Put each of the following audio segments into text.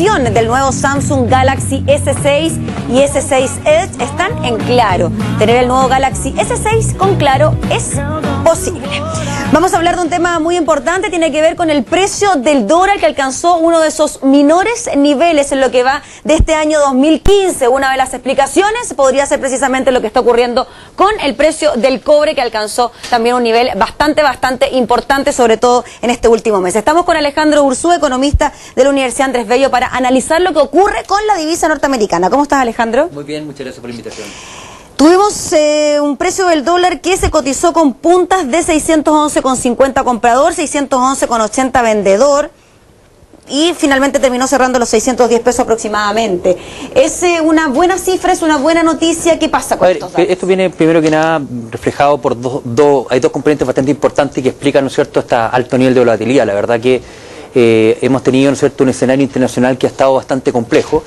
especificación del nuevo Samsung Galaxy S6 y S6 Edge están en claro. Tener el nuevo Galaxy S6 con claro es posible. Vamos a hablar de un tema muy importante, tiene que ver con el precio del dólar que alcanzó uno de esos menores niveles en lo que va de este año 2015. Una de las explicaciones podría ser precisamente lo que está ocurriendo con el precio del cobre, que alcanzó también un nivel bastante importante, sobre todo en este último mes. Estamos con Alejandro Urzúa, economista de la Universidad Andrés Bello, para analizar lo que ocurre con la divisa norteamericana. ¿Cómo estás, Alejandro? Muy bien, muchas gracias por la invitación. Tuvimos un precio del dólar que se cotizó con puntas de 611,50 comprador, 611,80 vendedor, y finalmente terminó cerrando los 610 pesos aproximadamente. ¿Es una buena cifra, es una buena noticia? ¿Qué pasa con estos datos? Esto viene primero que nada reflejado por hay dos componentes bastante importantes que explican, ¿no es cierto?, este alto nivel de volatilidad. La verdad que hemos tenido, ¿no es cierto?, un escenario internacional que ha estado bastante complejo,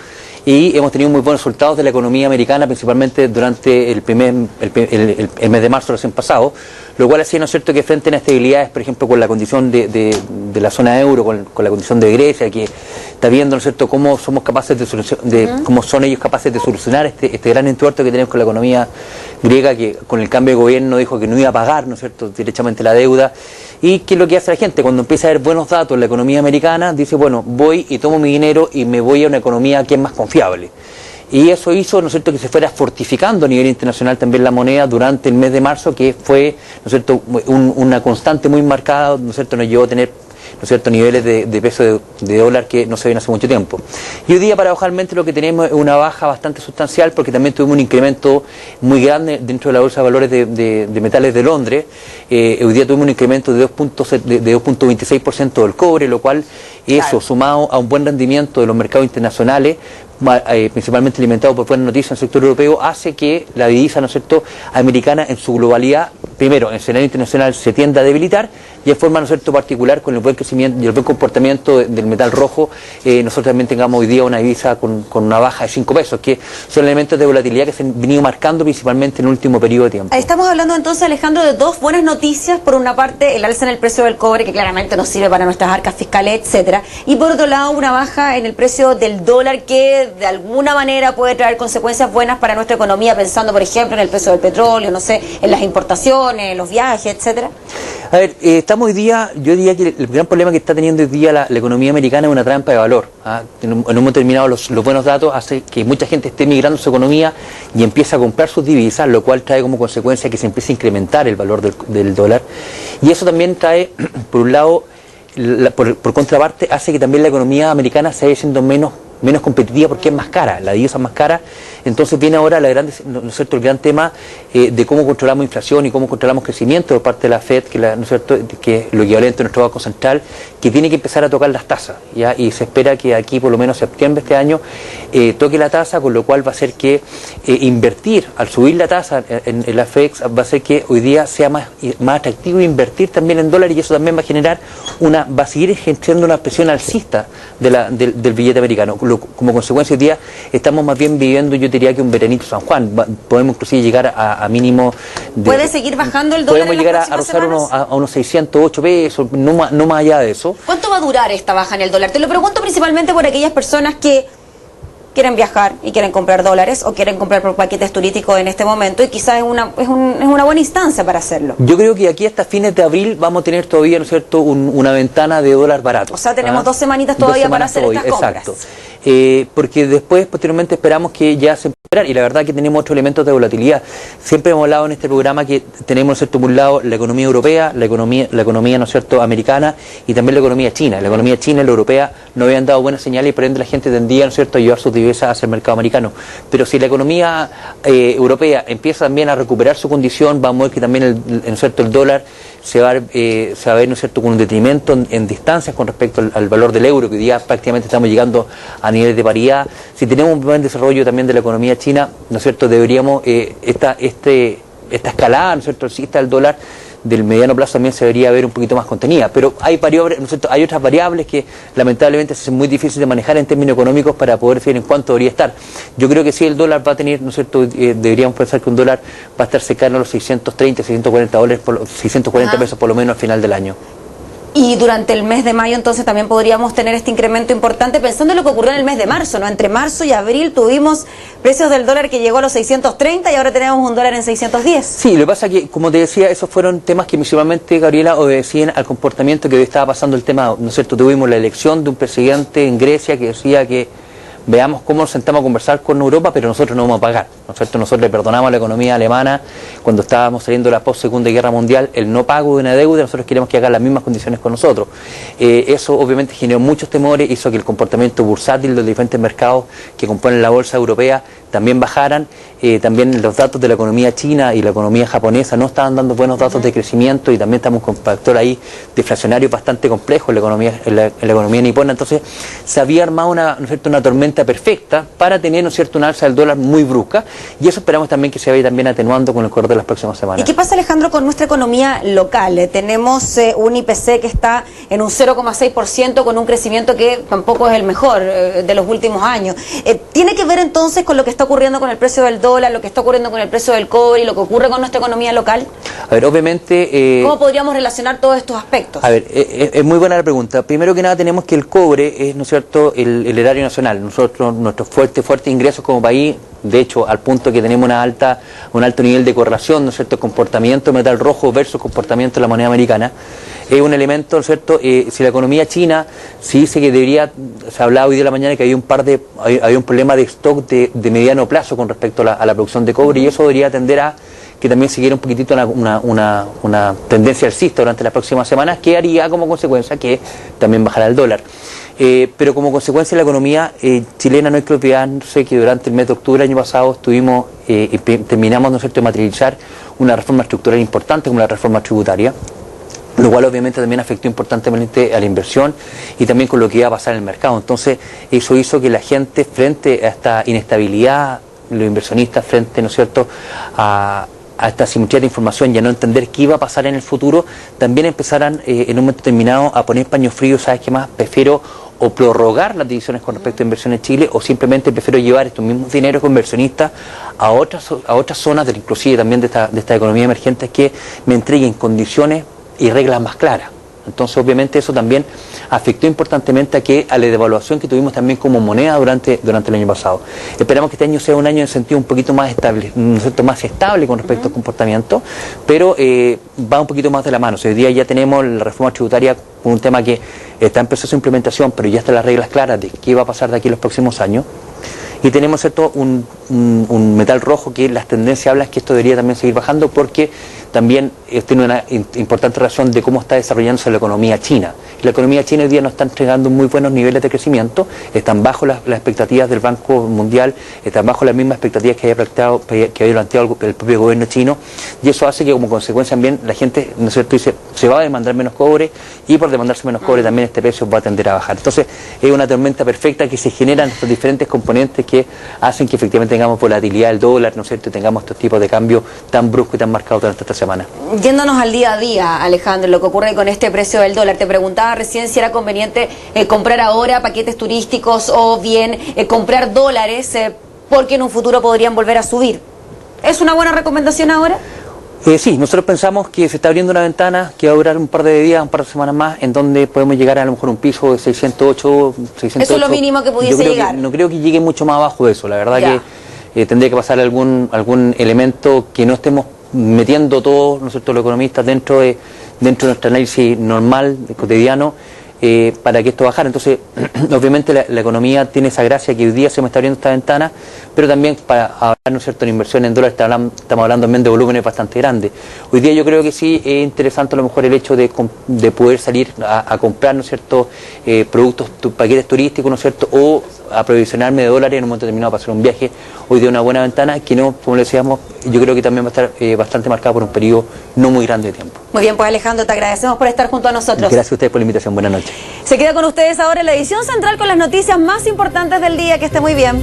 y hemos tenido muy buenos resultados de la economía americana, principalmente durante el mes de marzo recién pasado, lo cual hacía, ¿no es cierto?, que frente a inestabilidades, por ejemplo, con la condición de la zona euro, con la condición de Grecia, que está viendo, ¿no es cierto?, cómo somos capaces cómo son ellos capaces de solucionar este gran entuerto que tenemos con la economía griega, que con el cambio de gobierno dijo que no iba a pagar, ¿no es cierto?, directamente la deuda. Y ¿qué es lo que hace la gente? Cuando empieza a ver buenos datos en la economía americana, dice, bueno, voy y tomo mi dinero y me voy a una economía que es más confiable. Y eso hizo, ¿no es cierto?, que se fuera fortificando a nivel internacional también la moneda durante el mes de marzo, que fue, ¿no es cierto?, una constante muy marcada, ¿no es cierto?, nos llevó a tener, ¿no es cierto?, niveles de peso de dólar que no se ven hace mucho tiempo. Y hoy día, paradojalmente, lo que tenemos es una baja bastante sustancial, porque también tuvimos un incremento muy grande dentro de la bolsa de valores de metales de Londres. Hoy día tuvimos un incremento de 2.26% del cobre, lo cual eso, sumado a un buen rendimiento de los mercados internacionales, principalmente alimentado por buenas noticias en el sector europeo, hace que la divisa, ¿no es cierto?, americana en su globalidad, primero en el escenario internacional, se tienda a debilitar, y en forma, ¿no es cierto?, particular, con el buen crecimiento y el buen comportamiento del metal rojo, nosotros también tengamos hoy día una divisa con una baja de 5 pesos, que son elementos de volatilidad que se han venido marcando principalmente en el último periodo de tiempo. Estamos hablando entonces, Alejandro, de dos buenas noticias. Por una parte, el alza en el precio del cobre, que claramente nos sirve para nuestras arcas fiscales, etcétera, y por otro lado, una baja en el precio del dólar que de alguna manera puede traer consecuencias buenas para nuestra economía, pensando, por ejemplo, en el precio del petróleo, no sé, en las importaciones, los viajes, etcétera. A ver, estamos hoy día, yo diría que el gran problema que está teniendo hoy día la economía americana es una trampa de valor. En un momento determinado los buenos datos hace que mucha gente esté migrando su economía y empieza a comprar sus divisas, lo cual trae como consecuencia que se empiece a incrementar el valor del dólar. Y eso también trae, por un lado, por contraparte, hace que también la economía americana se vaya siendo menos competitiva, porque es más cara, la divisa es más cara. Entonces viene ahora ¿no es cierto?, el gran tema de cómo controlamos inflación y cómo controlamos crecimiento por parte de la FED, ¿no es cierto?, que es lo equivalente a nuestro Banco Central, que tiene que empezar a tocar las tasas, ¿ya? Y se espera que aquí, por lo menos septiembre de este año, toque la tasa, con lo cual va a hacer que invertir, al subir la tasa en la FED, va a hacer que hoy día sea más atractivo invertir también en dólares, y eso también va a generar va a seguir ejerciendo una presión alcista del billete americano. Como consecuencia, hoy día estamos más bien viviendo, yo diría, que un veranito San Juan. Podemos inclusive llegar a mínimo ¿Puede seguir bajando el dólar? Podemos llegar a rozar a unos 608 pesos, no más allá de eso. ¿Cuánto va a durar esta baja en el dólar? Te lo pregunto principalmente por aquellas personas que quieren viajar y quieren comprar dólares, o quieren comprar por paquetes turísticos en este momento, y quizás es una buena instancia para hacerlo. Yo creo que aquí hasta fines de abril vamos a tener todavía, ¿no es cierto?, una ventana de dólar barato. O sea, tenemos 2 semanitas todavía para hacer estas compras. Exacto. Porque después, posteriormente, esperamos que ya se empeore, y la verdad que tenemos otros elementos de volatilidad. Siempre hemos hablado en este programa que tenemos, ¿no es cierto?, por un lado la economía europea, la economía, ¿no es cierto?, americana, y también la economía china. La economía china y la europea no habían dado buenas señales, y por ende la gente tendía, ¿no es cierto?, a llevar sus divisas hacia el mercado americano. Pero si la economía europea empieza también a recuperar su condición, vamos a ver que también ¿no es cierto?, el dólar se va a ver, ¿no es cierto?, con un detrimento en distancias con respecto al valor del euro, que hoy día prácticamente estamos llegando a niveles de paridad. Si tenemos un buen desarrollo también de la economía china, ¿no es cierto?, deberíamos, esta escalada, ¿no es cierto?, alcista del dólar del mediano plazo también se debería ver un poquito más contenida. Pero hay variables, ¿no es cierto?, hay otras variables que lamentablemente se hacen muy difíciles de manejar en términos económicos para poder decir en cuánto debería estar. Yo creo que sí, el dólar va a tener, ¿no es cierto?, deberíamos pensar que un dólar va a estar cercano a los 630, 640 dólares, 640 pesos por lo menos al final del año. Y durante el mes de mayo entonces también podríamos tener este incremento importante, pensando en lo que ocurrió en el mes de marzo, ¿no? Entre marzo y abril tuvimos precios del dólar que llegó a los 630 y ahora tenemos un dólar en 610. Sí, lo que pasa es que, como te decía, esos fueron temas que principalmente, Gabriela, obedecían al comportamiento que hoy estaba pasando el tema, ¿no es cierto? Tuvimos la elección de un presidente en Grecia que decía que veamos cómo nos sentamos a conversar con Europa, pero nosotros no vamos a pagar, ¿no es cierto? Nosotros le perdonamos a la economía alemana cuando estábamos saliendo de la post-segunda guerra mundial el no pago de una deuda, nosotros queremos que hagan las mismas condiciones con nosotros. Eso obviamente generó muchos temores, hizo que el comportamiento bursátil de los diferentes mercados que componen la bolsa europea también bajaran. También los datos de la economía china y la economía japonesa no estaban dando buenos datos de crecimiento, y también estamos con un factor ahí deflacionario bastante complejo en la economía nipona. Entonces se había armado una, ¿no es cierto?, una tormenta perfecta para tener, ¿no es cierto?, una alza del dólar muy brusca, y eso esperamos también que se vaya también atenuando con el correr de las próximas semanas. ¿Y qué pasa, Alejandro, con nuestra economía local? Tenemos un IPC que está en un 0,6% con un crecimiento que tampoco es el mejor de los últimos años. ¿Tiene que ver entonces con lo que está ocurriendo con el precio del dólar, lo que está ocurriendo con el precio del cobre y lo que ocurre con nuestra economía local? A ver, obviamente... ¿Cómo podríamos relacionar todos estos aspectos? A ver, es muy buena la pregunta. Primero que nada tenemos que el cobre es, ¿no es cierto?, el erario nacional. Nosotros, nuestros fuertes ingresos como país, de hecho, al punto que tenemos un alto nivel de correlación, ¿no es cierto?, comportamiento de metal rojo versus comportamiento de la moneda americana. Es un elemento, ¿no es cierto? Si la economía china sí dice que debería, se hablaba hoy de la mañana que había un problema de stock de mediano plazo con respecto a la producción de cobre, y eso debería tender a que también siguiera un poquitito una tendencia alcista durante las próximas semanas, que haría como consecuencia que también bajara el dólar. Pero como consecuencia de la economía chilena, no hay que olvidarse que durante el mes de octubre del año pasado terminamos, ¿no es cierto?, de materializar una reforma estructural importante como la reforma tributaria, lo cual obviamente también afectó importantemente a la inversión y también con lo que iba a pasar en el mercado. Entonces eso hizo que la gente, frente a esta inestabilidad, los inversionistas frente, ¿no es cierto?, a esta simetría de información y a no entender qué iba a pasar en el futuro, también empezaran en un momento determinado a poner paños fríos. ¿Sabes qué más? Prefiero o prorrogar las decisiones con respecto a inversión en Chile, o simplemente prefiero llevar estos mismos dineros con inversionistas a otras zonas, inclusive también de esta economía emergente, que me entreguen condiciones y reglas más claras. Entonces obviamente eso también afectó importantemente a la devaluación que tuvimos también como moneda durante el año pasado. Esperamos que este año sea un año en sentido un poquito más estable, ¿no es cierto?, más estable con respecto al comportamiento, pero va un poquito más de la mano. O sea, hoy día ya tenemos la reforma tributaria, un tema que está en proceso de implementación, pero ya están las reglas claras de qué va a pasar de aquí en los próximos años. Y tenemos, ¿cierto?, un metal rojo que las tendencias hablan que esto debería también seguir bajando, porque también tiene una importante razón de cómo está desarrollándose la economía china. La economía china hoy día no está entregando muy buenos niveles de crecimiento, están bajo las expectativas del Banco Mundial, están bajo las mismas expectativas que había planteado el propio gobierno chino, y eso hace que como consecuencia también la gente, ¿no es cierto?, dice, se va a demandar menos cobre, y por demandarse menos cobre también este precio va a tender a bajar. Entonces es una tormenta perfecta que se generan estos diferentes componentes que hacen que efectivamente tengamos volatilidad del dólar, ¿no es cierto?, y tengamos estos tipos de cambios tan bruscos y tan marcados durante esta semana. Yéndonos al día a día, Alejandro, lo que ocurre con este precio del dólar, te preguntaba recién si era conveniente comprar ahora paquetes turísticos o bien comprar dólares, porque en un futuro podrían volver a subir. ¿Es una buena recomendación ahora? Sí, nosotros pensamos que se está abriendo una ventana que va a durar un par de días, un par de semanas más, en donde podemos llegar a lo mejor a un piso de 608. Eso es lo mínimo que pudiese llegar. No creo que llegue mucho más abajo de eso. La verdad que tendría que pasar algún elemento que no estemos metiendo todos, ¿no es cierto?, los economistas dentro de nuestro análisis normal, cotidiano, para que esto bajara. Entonces, obviamente la economía tiene esa gracia que hoy día se me está abriendo esta ventana, pero también para hablar, ¿no es cierto?, en inversión en dólares estamos hablando también de volúmenes bastante grandes. Hoy día yo creo que sí es interesante a lo mejor el hecho de poder salir a comprar, ¿no es cierto?, productos, paquetes turísticos, ¿no es cierto?, o aprovisionarme de dólares en un momento determinado para hacer un viaje. Hoy día una buena ventana que no, como le decíamos, yo creo que también va a estar bastante marcada por un periodo no muy grande de tiempo. Muy bien, pues Alejandro, te agradecemos por estar junto a nosotros. Gracias a ustedes por la invitación. Buenas noches. Se queda con ustedes ahora en la edición central con las noticias más importantes del día. Que esté muy bien.